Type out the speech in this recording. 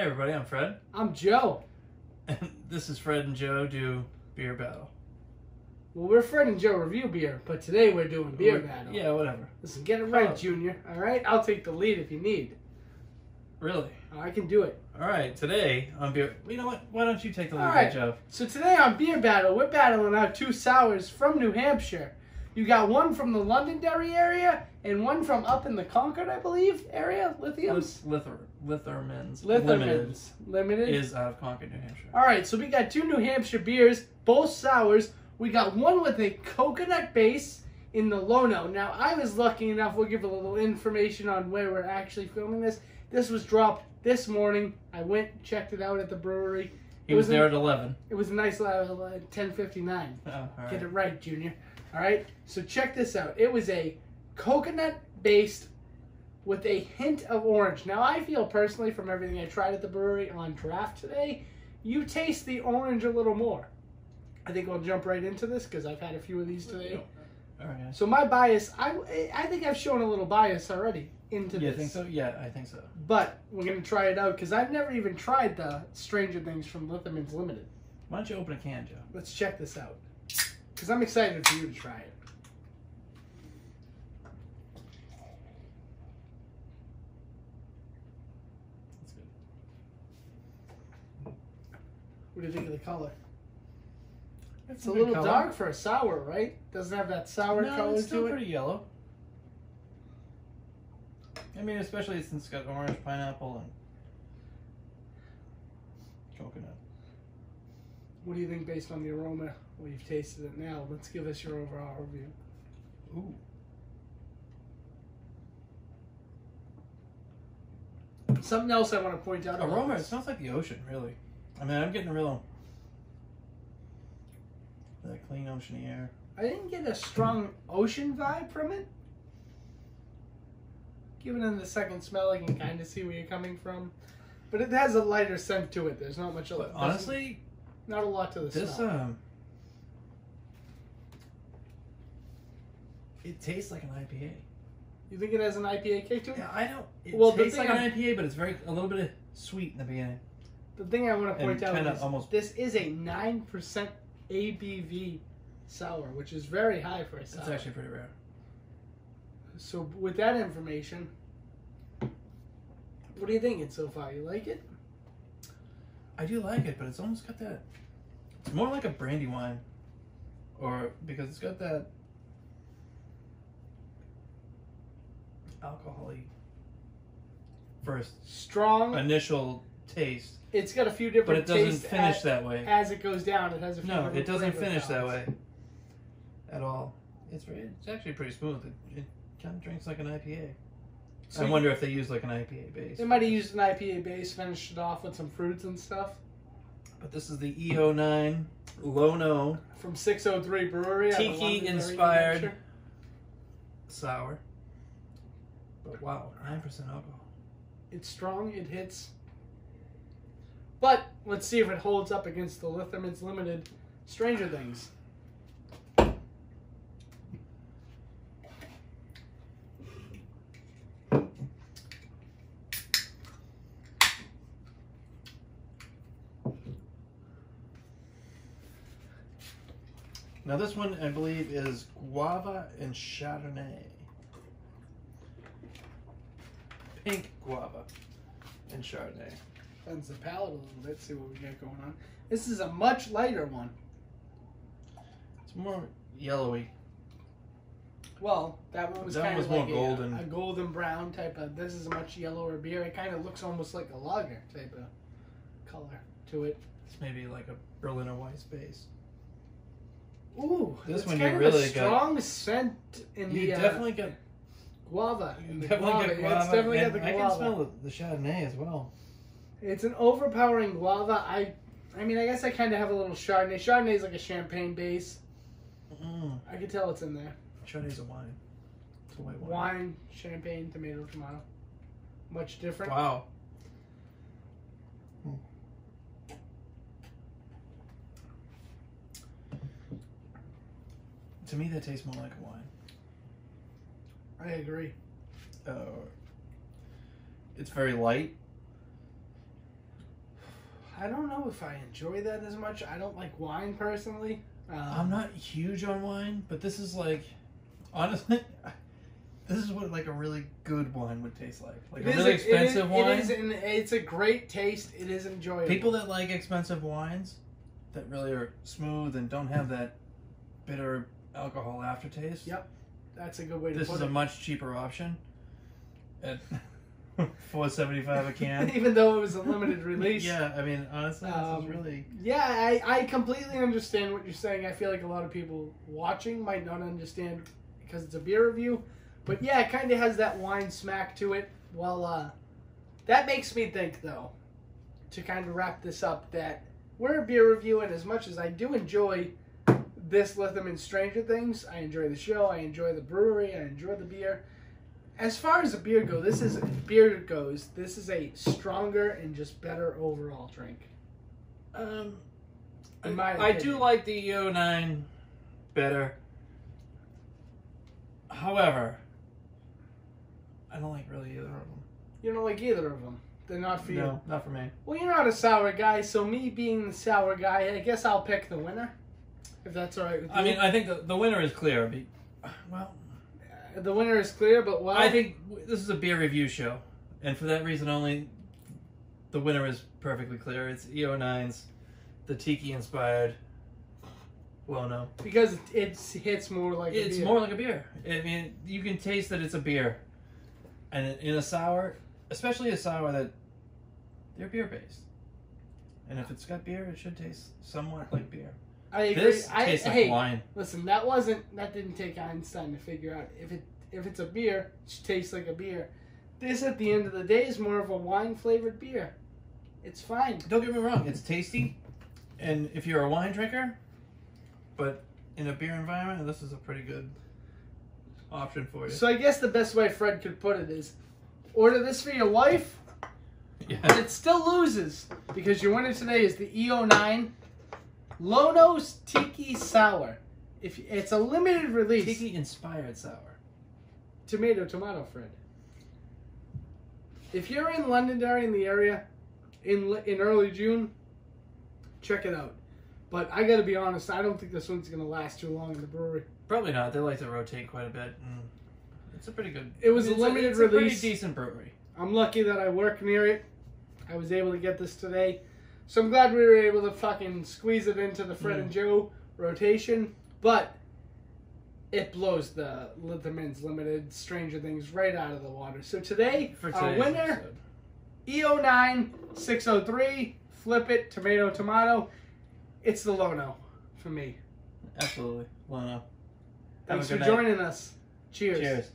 everybody, I'm Fred. I'm Joe. And this is Fred and Joe do Beer Battle. Well, we're Fred and Joe review beer, but today we're doing beer battle. Yeah, whatever. Listen, get it right, Junior. All right? I'll take the lead if you need. Really? I can do it. All right, today on Beer... You know what? Why don't you take the lead, All right. Joe? So today on Beer Battle, we're battling out two sours from New Hampshire. You got one from the Londonderry area and one from up in the Concord, I believe, area. Lithiums? Lithermans. Limited. Is out of Concord, New Hampshire. All right, so we got two New Hampshire beers, both sours. We got one with a coconut base in the Lono. Now, I was lucky enough, we'll give a little information on where we're actually filming this. This was dropped this morning. I went, checked it out at the brewery. He was there at 11. It was a nice 10:59. Oh, all right. Get it right, Junior. All right, so check this out. It was a coconut-based with a hint of orange. Now, I feel personally from everything I tried at the brewery on draft today, you taste the orange a little more. I think we'll jump right into this because I've had a few of these today. All right. So my bias, I think I've shown a little bias already into You this. think so? Yeah, I think so. But we're going to try it out because I've never even tried the Stranger Things from Lithermans Limited. Why don't you open a can, Joe? Let's check this out. Because I'm excited for you to try it. That's good. What do you think of the color? It's a little dark for a sour, right? Doesn't have that sour color it's still to it. pretty yellow. I mean, especially since it's got orange, pineapple, and coconut. What do you think based on the aroma? Well, you've tasted it now. Let's give us your overall review. Ooh. Something else I want to point out. Aroma, it smells like the ocean, really. I mean, I'm getting a real... that clean oceany air. I didn't get a strong ocean vibe from it. Given in the second smell, I can kind of see where you're coming from. But it has a lighter scent to it. There's not much of it. Honestly, not a lot to the this, smell. it tastes like an IPA. You think it has an IPA kick to it? Yeah, I don't... It Well, tastes the like thing an IPA, but it's a little bit sweet in the beginning. The thing I want to point out is almost... this is a 9% ABV sour, which is very high for a sour. It's actually pretty rare. So with that information, what are you thinking so far? You like it? I do like it, but it's almost got that... It's more like a brandy wine. Or... Because it's got that... alcohol-y... First... Strong. Initial taste. It's got a few different But it doesn't tastes finish that way. As it goes down, it has a few No, different it doesn't flavor finish that balance. way. At all. It's actually pretty smooth. It kind of drinks like an IPA. So I wonder if they use like an IPA base. They might have used an IPA base, finished it off with some fruits and stuff. But this is the E09 Lono From 603 Brewery. out of Londonderry, New Tiki-inspired Hampshire. sour. But wow, 9% alcohol. It's strong, it hits. But let's see if it holds up against the Lithermans Limited Stranger Things. Now this one, I believe, is guava and Chardonnay. Pink guava and Chardonnay. Cleanse the palate a little bit, see what we got going on. This is a much lighter one. It's more yellowy. Well, that one was That kind one was of more like golden. a golden brown type of. This is a much yellower beer. It kind of looks almost like a lager type of color to it. It's maybe like a Berliner Weiss base. Ooh, This that's one kind you of really a strong scent in You the definitely got... guava. In the Definitely guava. got Yeah, guava. it's definitely got And the I guava. can smell the Chardonnay as well. It's an overpowering guava. I mean, I guess I kind of have a little Chardonnay. Chardonnay is like a champagne base. I can tell it's in there. Chardonnay's a wine. It's a white wine. Wine, champagne, tomato. Much different. Wow. To me, that tastes more like a wine. I agree. It's very light. I don't know if I enjoy that as much. I don't like wine personally. I'm not huge on wine, but this is like, honestly, this is what like a really good wine would taste like. Like a really expensive wine. It is, and it's a great taste. It is enjoyable. People that like expensive wines, that really are smooth and don't have that bitter alcohol aftertaste. Yep, that's a good way to put it. This is a much cheaper option. At $4.75 a can. Even though it was a limited release. Yeah, I mean, honestly, this is really... Yeah, I completely understand what you're saying. I feel like a lot of people watching might not understand because it's a beer review. But yeah, it kind of has that wine smack to it. Well, that makes me think, though, to kind of wrap this up, that we're a beer review, and as much as I do enjoy this Lithermans Stranger Things, I enjoy the show, I enjoy the brewery, I enjoy the beer. As far as the beer goes, this is a stronger and just better overall drink. I do like the E09 better. However, I don't like really either of them. You don't like either of them? They're not for you? No, not for me. Well, you're not a sour guy, so me being the sour guy, I guess I'll pick the winner. If that's alright with you. I mean, I think the winner is clear. Well... The winner is clear, but well... I think this is a beer review show. And for that reason only, the winner is perfectly clear. It's EO9's, the Tiki-inspired Lono. Because it hits more like a beer. It's more like a beer. I mean, you can taste that it's a beer. And in a sour, especially a sour that they're beer-based. And if it's got beer, it should taste somewhat like beer. I agree. This tastes like wine. Listen, that didn't take Einstein to figure out if it's a beer, it should taste like a beer. This, at the end of the day, is more of a wine-flavored beer. It's fine. Don't get me wrong, it's tasty, and if you're a wine drinker, but in a beer environment, this is a pretty good option for you. So I guess the best way Fred could put it is, order this for your wife, and it still loses, because your winner today is the EO9 Lono's Tiki Sour. It's a limited release. Tiki-inspired sour. Tomato, Fred. If you're in Londonderry, in the area, in early June, check it out. But I gotta be honest, I don't think this one's gonna last too long in the brewery. Probably not. They like to rotate quite a bit. It's a pretty good... It was a limited release. It's a pretty decent brewery. I'm lucky that I work near it. I was able to get this today. So I'm glad we were able to fucking squeeze it into the Fred and Joe rotation. But it blows the Lithermans Limited Stranger Things right out of the water. So today, our winner, EO9603, Flip It, Tomato. It's the Lono for me. Absolutely. Lono. Thanks for joining us. Cheers. Cheers.